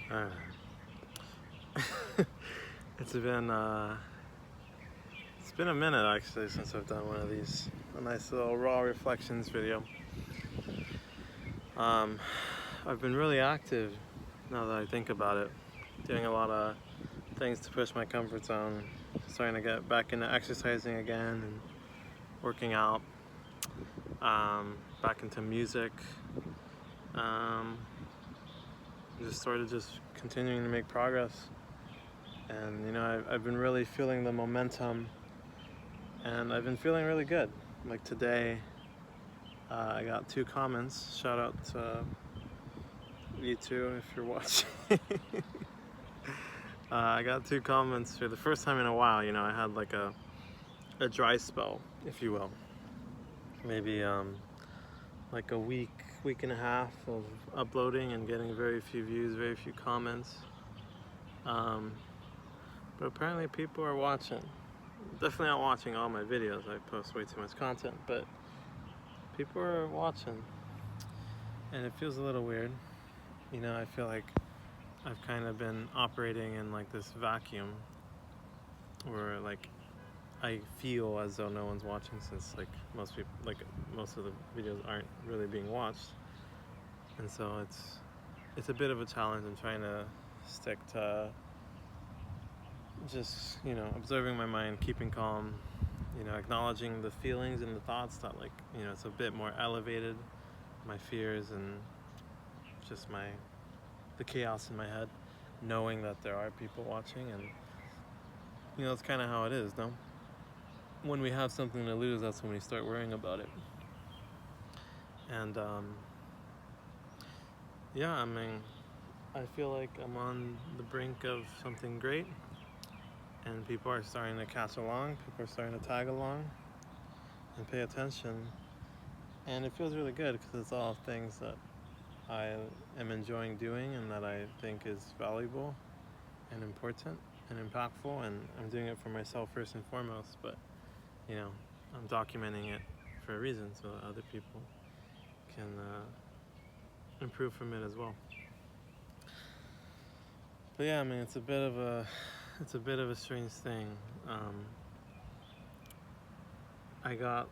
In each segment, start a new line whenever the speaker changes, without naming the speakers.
Alright. It's been a minute actually since I've done one of these. A nice little raw reflections video. I've been really active now that I think about it. Doing a lot of things to push my comfort zone. Starting to get back into exercising again and working out. Back into music. Just sort of continuing to make progress. And you know, I've been really feeling the momentum, and I've been feeling really good. Like today, I got 2 comments. Shout out to you two if you're watching. I got 2 comments for the first time in a while. You know, I had like a dry spell, if you will. Maybe like a week and a half of uploading and getting very few views, very few comments. But apparently people are watching. Definitely not watching all my videos. I post way too much content, but people are watching. And it feels a little weird. You know, I feel like I've kind of been operating in like this vacuum where like I feel as though no one's watching, since like most of the videos aren't really being watched. And so it's a bit of a challenge. I'm trying to stick to just, you know, observing my mind, keeping calm, you know, acknowledging the feelings and the thoughts that, like, you know, it's a bit more elevated, my fears and just the chaos in my head, knowing that there are people watching. And you know, it's kind of how it is, no? When we have something to lose, that's when we start worrying about it. And yeah, I mean, I feel like I'm on the brink of something great, and people are starting to catch along, people are starting to tag along and pay attention. And it feels really good because it's all things that I am enjoying doing and that I think is valuable and important and impactful, and I'm doing it for myself first and foremost, but you know, I'm documenting it for a reason so that other people can improve from it as well. But yeah, I mean, it's a bit of a strange thing. I got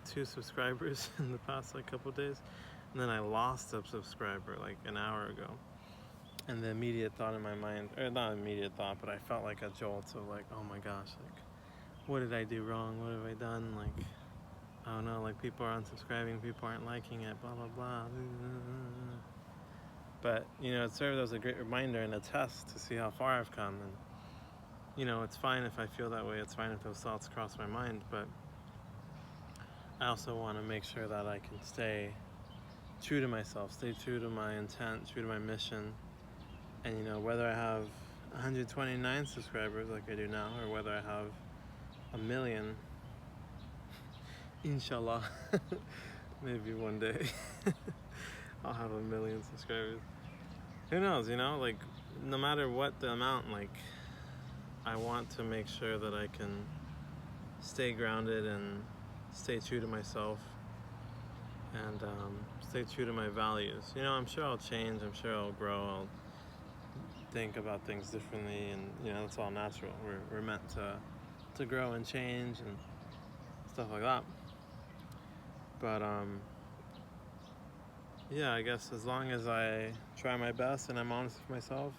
2 subscribers in the past like couple days, and then I lost a subscriber like an hour ago. And the immediate thought in my mind, or not immediate thought, but I felt like a jolt of like, oh my gosh, like, what did I do wrong? What have I done? Like, I don't know, like, people are unsubscribing, people aren't liking it, blah, blah, blah. But, you know, it served as a great reminder and a test to see how far I've come. And, you know, it's fine if I feel that way. It's fine if those thoughts cross my mind. But I also want to make sure that I can stay true to myself, stay true to my intent, true to my mission. And, you know, whether I have 129 subscribers like I do now, or whether I have 1 million, inshallah, maybe one day I'll have 1 million subscribers. Who knows, you know, like, no matter what the amount, like, I want to make sure that I can stay grounded and stay true to myself and stay true to my values. You know, I'm sure I'll change, I'm sure I'll grow, I'll think about things differently, and you know, it's all natural. We're meant to grow and change and stuff like that. But yeah, I guess as long as I try my best and I'm honest with myself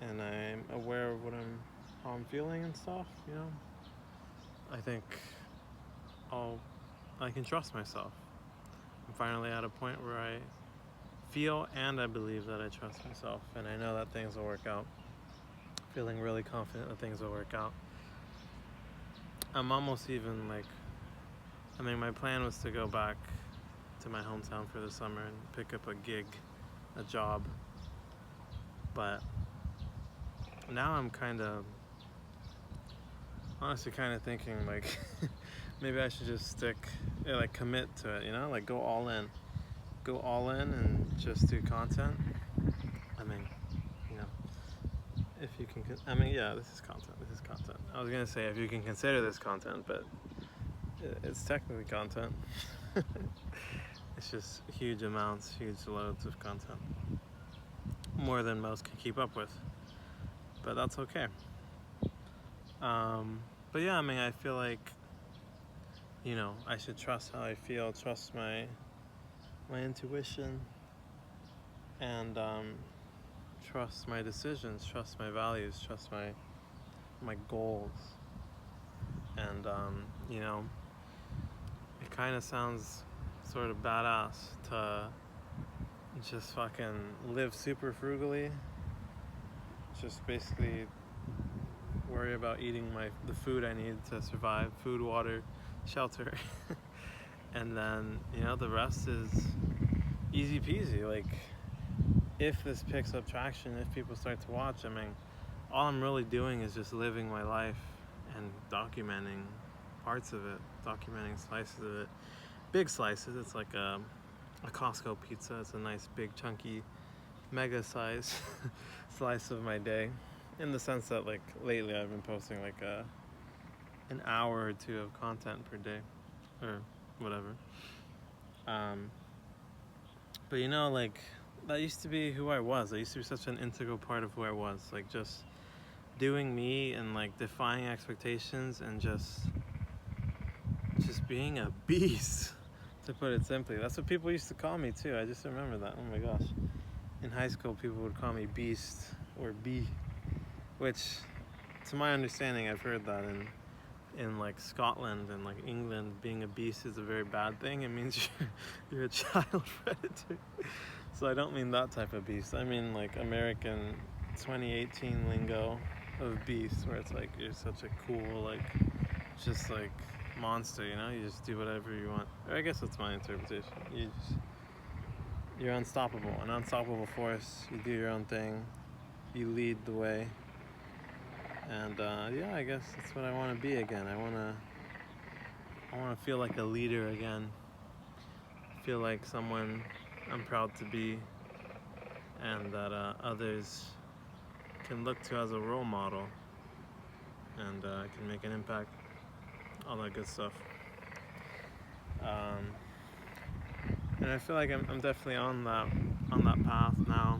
and I'm aware of how I'm feeling and stuff, you know, I think I can trust myself. I'm finally at a point where I feel and I believe that I trust myself, and I know that things will work out. Feeling really confident that things will work out. I'm almost even like, I mean, my plan was to go back to my hometown for the summer and pick up a gig, a job. But now I'm honestly kind of thinking like, maybe I should just commit to it, you know, like go all in and just do content. I mean, you know, if you can, I mean, yeah, this is content. I was gonna say if you can consider this content, but it's technically content. It's just huge amounts, huge loads of content. more than most can keep up with, but that's okay. But yeah, I mean, I feel like, you know, I should trust how I feel, trust my intuition, and trust my decisions, trust my values, trust my goals. And you know, it kind of sounds sort of badass to just fucking live super frugally, just basically worry about eating the food I need to survive, food, water, shelter. And then, you know, the rest is easy peasy. Like, if this picks up traction, if people start to watch, I mean, all I'm really doing is just living my life and documenting parts of it, documenting slices of it. Big slices. It's like a Costco pizza. It's a nice big chunky mega size slice of my day, in the sense that, like, lately I've been posting like an hour or two of content per day or whatever. But you know, like, that used to be who I was. That used to be such an integral part of who I was, like, just doing me and like defying expectations and just being a beast, to put it simply. That's what people used to call me too. I just remember that. Oh my gosh. In high school, people would call me Beast or B, which, to my understanding, I've heard that in like Scotland and like England, being a beast is a very bad thing. It means you're a child predator. So I don't mean that type of beast. I mean like American 2018 lingo of beast, where it's like you're such a cool, like, just like monster, you know? You just do whatever you want. Or I guess that's my interpretation. You're unstoppable, an unstoppable force. You do your own thing. You lead the way. And yeah, I guess that's what I want to be again. I want to feel like a leader again. Feel like someone I'm proud to be, and that others can look to as a role model, and can make an impact. All that good stuff. And I feel like I'm definitely on that path now,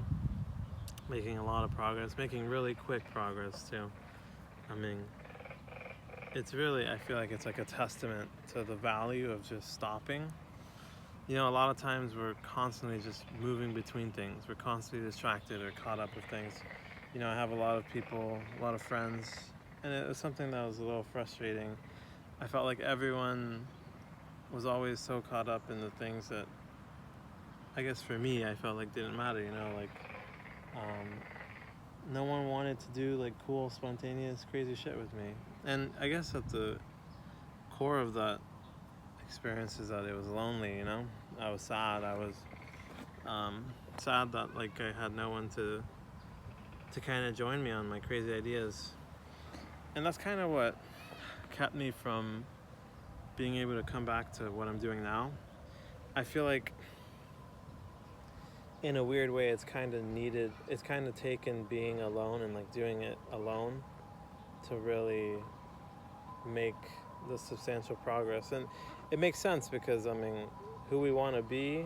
making a lot of progress, making really quick progress too. I mean, it's really, I feel like it's like a testament to the value of just stopping. You know, a lot of times we're constantly just moving between things. We're constantly distracted or caught up with things. You know, I have a lot of people, a lot of friends, and it was something that was a little frustrating. I felt like everyone was always so caught up in the things that, I guess for me, I felt like didn't matter, you know, like, no one wanted to do like cool, spontaneous, crazy shit with me. And I guess at the core of that experience is that it was lonely, you know? I was sad. I was sad that like I had no one to kind of join me on my crazy ideas. And that's kind of what kept me from being able to come back to what I'm doing now. I feel like in a weird way it's kind of taken being alone and like doing it alone to really make the substantial progress. And it makes sense because, I mean, who we want to be,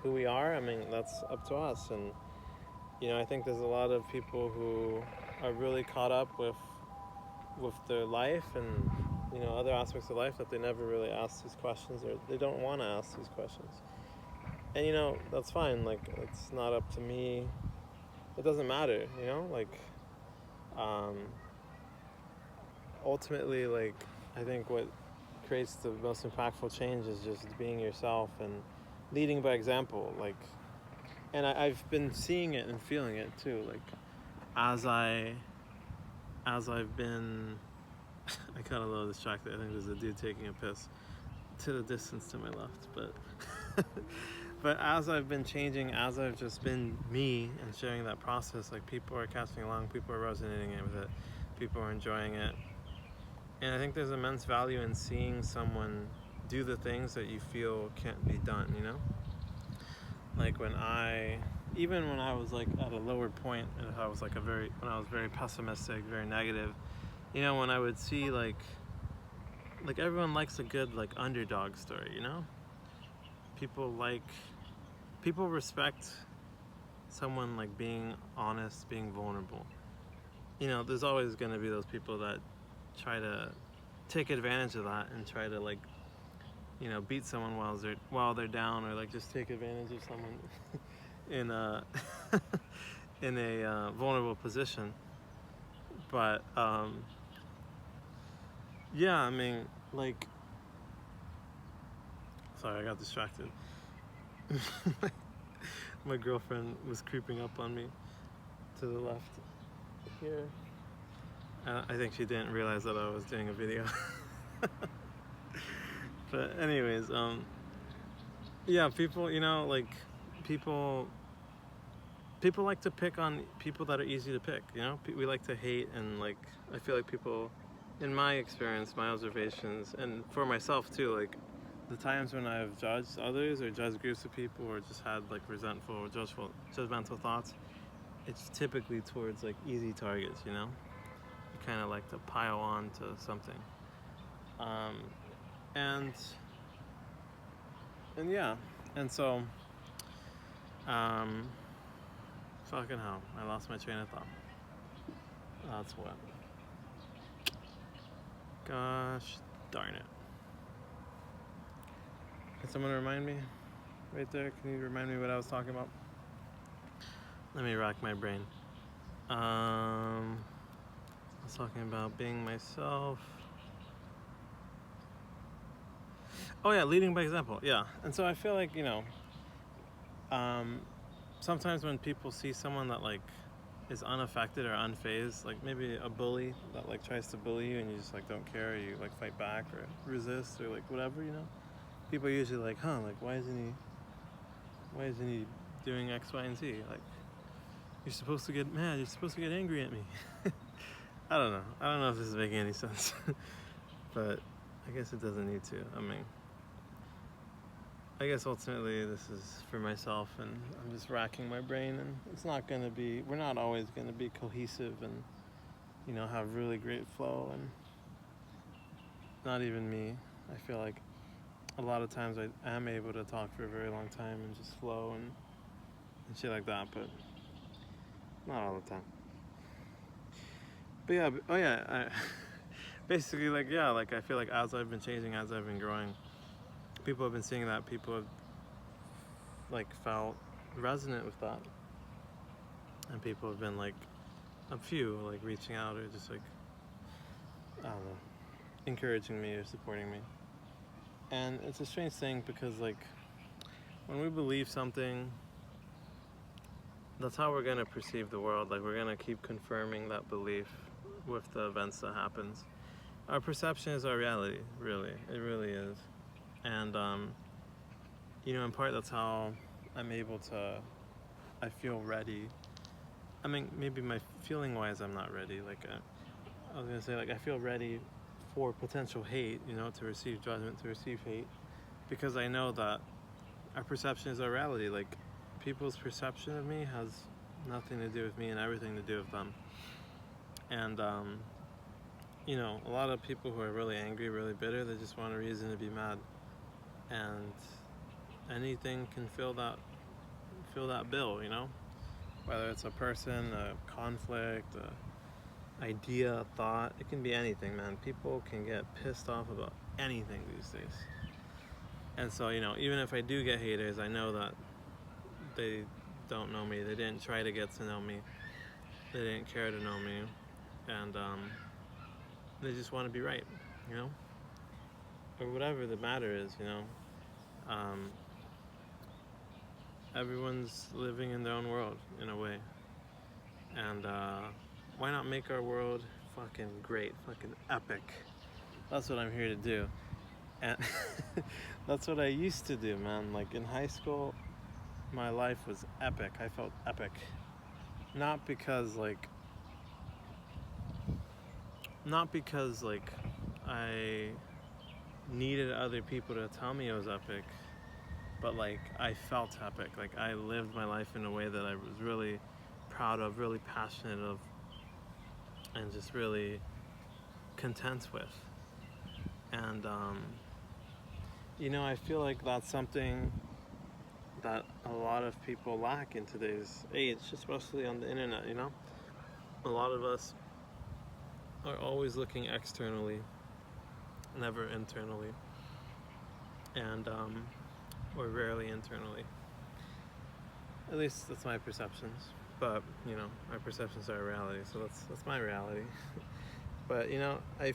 who we are, I mean, that's up to us. And, you know, I think there's a lot of people who are really caught up with their life and, you know, other aspects of life that they never really ask these questions, or they don't want to ask these questions. And, you know, that's fine. Like, it's not up to me. It doesn't matter, you know? Like, ultimately, like, I think what creates the most impactful change is just being yourself and leading by example. Like, and I've been seeing it and feeling it too. Like, as I've been, I got a little distracted. I think there's a dude taking a piss to the distance to my left, but but as I've been changing, as I've just been me and sharing that process, like, people are catching along, people are resonating with it, people are enjoying it. And I think there's immense value in seeing someone do the things that you feel can't be done, you know? Like, even when I was like at a lower point, and I was like when I was very pessimistic, very negative, you know, when I would see like everyone likes a good like underdog story, you know? People respect someone like being honest, being vulnerable. You know, there's always going to be those people that try to take advantage of that and try to like, you know, beat someone while they're down, or like just take advantage of someone in a in a vulnerable position. But yeah, I mean, like, sorry, I got distracted. My girlfriend was creeping up on me to the left here. I think she didn't realize that I was doing a video. But anyways, yeah, people, you know, like, people like to pick on people that are easy to pick, you know? We like to hate, and like, I feel like people, in my experience, my observations, and for myself too, like, the times when I've judged others or judged groups of people or just had like resentful or judgmental thoughts, it's typically towards like easy targets, you know? You kind of like to pile on to something. And yeah, and so, fucking hell, I lost my train of thought. That's what. Gosh darn it. Can someone remind me? Right there, can you remind me what I was talking about? Let me rack my brain. I was talking about being myself. Oh yeah, leading by example, yeah. And so I feel like, you know, sometimes when people see someone that like is unaffected or unfazed, like maybe a bully that like tries to bully you and you just like don't care, or you like fight back or resist or like whatever, you know, people are usually like, huh, like why isn't he doing X, Y, and Z? Like, you're supposed to get mad, you're supposed to get angry at me. I don't know if this is making any sense. But I guess it doesn't need to. I mean, I guess ultimately this is for myself, and I'm just racking my brain, and we're not always gonna be cohesive and, you know, have really great flow, and not even me. I feel like a lot of times I am able to talk for a very long time and just flow and shit like that, but not all the time. But yeah, oh yeah, basically, like, yeah, like I feel like as I've been changing, as I've been growing, people have been seeing that, people have like felt resonant with that, and people have been like, a few like reaching out or just like, I don't know, encouraging me or supporting me. And it's a strange thing because like when we believe something, that's how we're gonna perceive the world. Like, we're gonna keep confirming that belief with the events that happens. Our perception is our reality, really. It really is. And you know, in part that's how I'm able to, I feel ready. I mean, maybe my feeling wise I'm not ready. Like, I was gonna say, like, I feel ready for potential hate, you know, to receive judgment, to receive hate, because I know that our perception is our reality. Like, people's perception of me has nothing to do with me and everything to do with them. And you know, a lot of people who are really angry, really bitter, they just want a reason to be mad, and anything can fill that bill, you know, whether it's a person, a conflict, a idea, a thought. It can be anything, man. People can get pissed off about anything these days. And so, you know, even if I do get haters, I know that they don't know me, they didn't try to get to know me, they didn't care to know me, and they just want to be right, you know, or whatever the matter is, you know. Everyone's living in their own world in a way, and why not make our world fucking great, fucking epic? That's what I'm here to do. And that's what I used to do, man. Like, in high school, my life was epic. I felt epic, not because like I needed other people to tell me it was epic, but like I felt epic. Like, I lived my life in a way that I was really proud of, really passionate of, and just really content with. And you know, I feel like that's something that a lot of people lack in today's age, especially on the internet, you know? A lot of us are always looking externally, never internally, and or rarely internally. At least that's my perceptions. But you know, my perceptions are reality, so that's my reality. But you know, I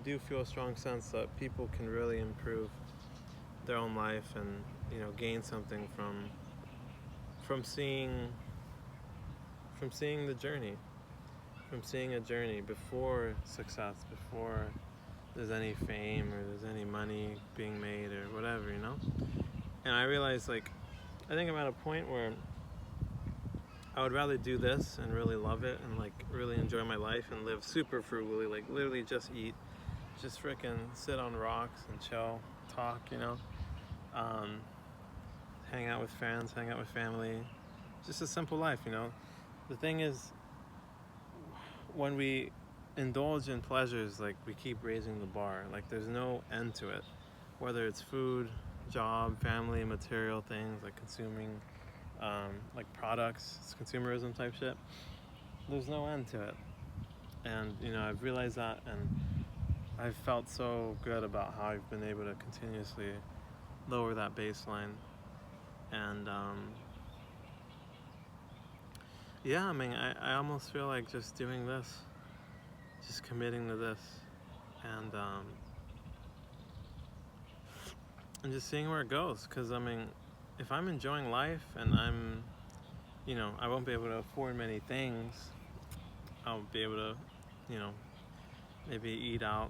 do feel a strong sense that people can really improve their own life and, you know, gain something from seeing the journey, from seeing a journey before success, before there's any fame or there's any money being made or whatever, you know? And I realized, like, I think I'm at a point where I would rather do this and really love it and, like, really enjoy my life and live super frugally, like, literally just eat, just frickin' sit on rocks and chill, talk, you know? Hang out with friends, hang out with family, just a simple life, you know? The thing is, when we indulge in pleasures, like, we keep raising the bar, like, there's no end to it, whether it's food, job, family, material things, like consuming, like products, it's consumerism type shit, there's no end to it. And, you know, I've realized that, and I've felt so good about how I've been able to continuously lower that baseline. And yeah, I mean, I almost feel like just doing this, just committing to this, and just seeing where it goes. Because I mean, if I'm enjoying life and I'm, you know, I won't be able to afford many things, I'll be able to, you know, maybe eat out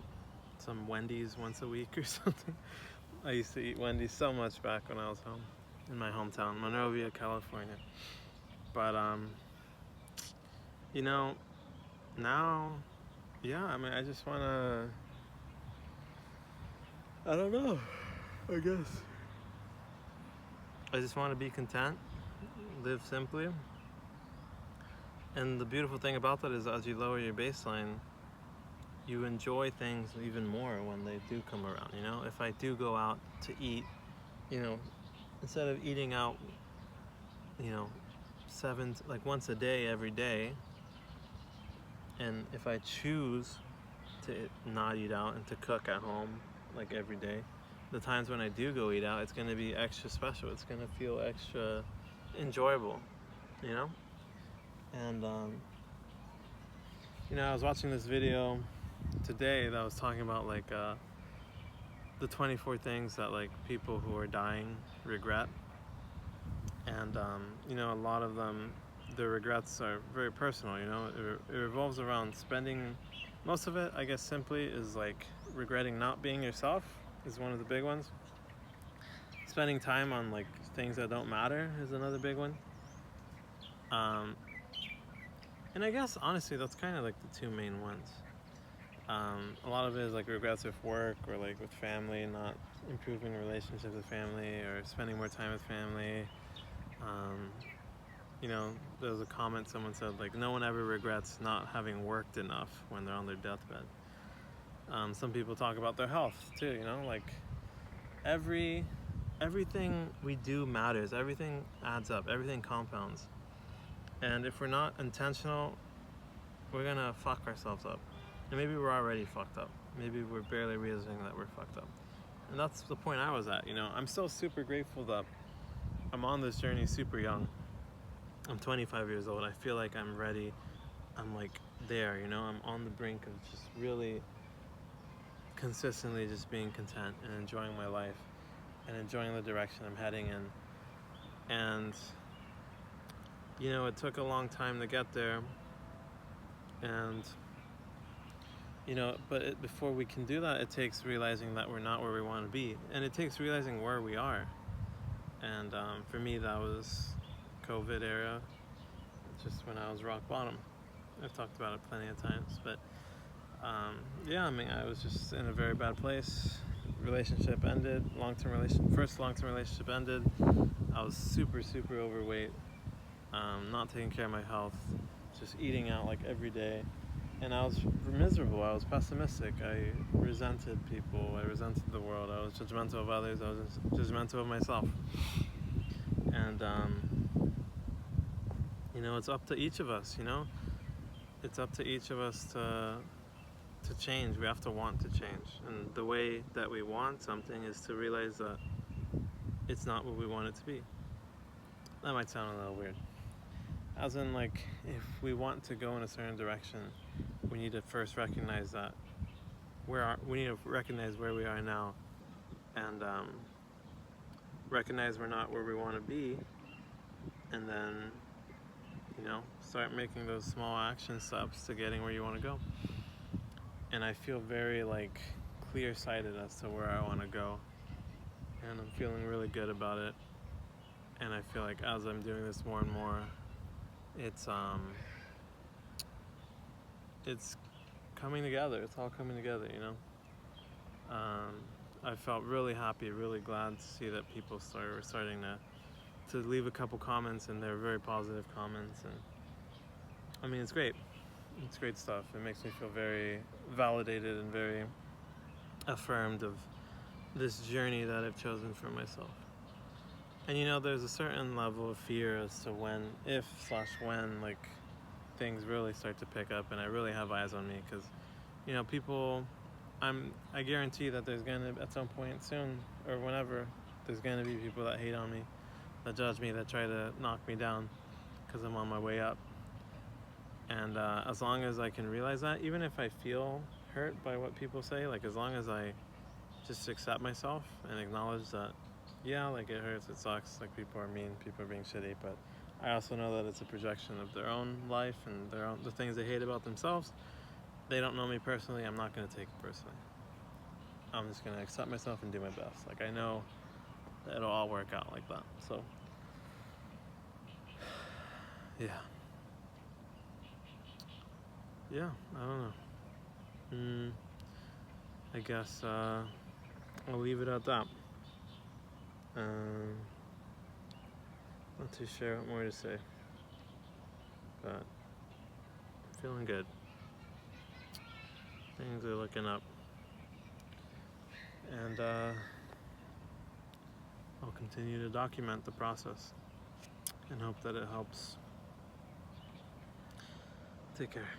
some Wendy's once a week or something. I used to eat Wendy's so much back when I was home in my hometown, Monrovia, California. But you know, now, yeah, I mean, I just wanna, I don't know, I guess I just want to be content, live simply. And the beautiful thing about that is, as you lower your baseline, you enjoy things even more when they do come around, you know? If I do go out to eat, you know, instead of eating out, you know, like once a day, every day, and if I choose to not eat out and to cook at home, like every day, the times when I do go eat out, it's gonna be extra special. It's gonna feel extra enjoyable, you know? And, you know, I was watching this video today that was talking about, like, the 24 things that, like, people who are dying regret. And, you know, a lot of them, the regrets are very personal, you know? It revolves around spending, most of it, I guess, simply is, like, regretting not being yourself is one of the big ones. Spending time on, like, things that don't matter is another big one. And I guess, honestly, that's kind of, like, the two main ones. A lot of it is, like, regrets with work or, like, with family, not improving relationships with family or spending more time with family. You know, there was a comment someone said, like, no one ever regrets not having worked enough when they're on their deathbed. Some people talk about their health too, you know, like, everything we do matters, everything adds up, everything compounds. And if we're not intentional, we're gonna fuck ourselves up. And maybe we're already fucked up. Maybe we're barely realizing that we're fucked up. And that's the point I was at, you know. I'm still super grateful that I'm on this journey super young. I'm 25 years old. I feel like I'm ready. I'm, like, there, you know. I'm on the brink of just really consistently just being content and enjoying my life and enjoying the direction I'm heading in. And, you know, it took a long time to get there. And, you know, but before we can do that, it takes realizing that we're not where we want to be. And it takes realizing where we are. And for me, that was COVID era, just when I was rock bottom. I've talked about it plenty of times. But, yeah, I mean, I was just in a very bad place. Relationship ended, first long-term relationship ended. I was super, super overweight, not taking care of my health, just eating out, like, every day. And I was miserable, I was pessimistic, I resented people, I resented the world, I was judgmental of others, I was judgmental of myself. And it's up to each of us. It's up to each of us to change. We have to want to change, and the way that we want something is to realize that it's not what we want it to be. That might sound a little weird. As in, like, if we want to go in a certain direction, we need to first recognize that we need to recognize where we are now, and recognize we're not where we want to be, and then start making those small action steps to getting where you want to go. And I feel very clear-sighted as to where I want to go, and I'm feeling really good about it. And I feel like as I'm doing this more and more, it's coming together. It's all coming together, I felt really happy, really glad to see that people were starting to leave a couple comments, and they're very positive comments. And I mean, it's great. It's great stuff. It makes me feel very validated and very affirmed of this journey that I've chosen for myself. And there's a certain level of fear as to when things really start to pick up, and I really have eyes on me, because people, I guarantee that there's gonna, at some point soon or whenever, there's gonna be people that hate on me, that judge me, that try to knock me down because I'm on my way up. And as long as I can realize that, even if I feel hurt by what people say, as long as I just accept myself and acknowledge that, yeah, it hurts, it sucks, people are mean, people are being shitty, but I also know that it's a projection of their own life and the things they hate about themselves. They don't know me personally. I'm not going to take it personally. I'm just going to accept myself and do my best. I know that it'll all work out like that. So, yeah. Yeah, I don't know. I guess I'll leave it at that. Not too sure what more to say, but I'm feeling good. Things are looking up, and I'll continue to document the process and hope that it helps. Take care.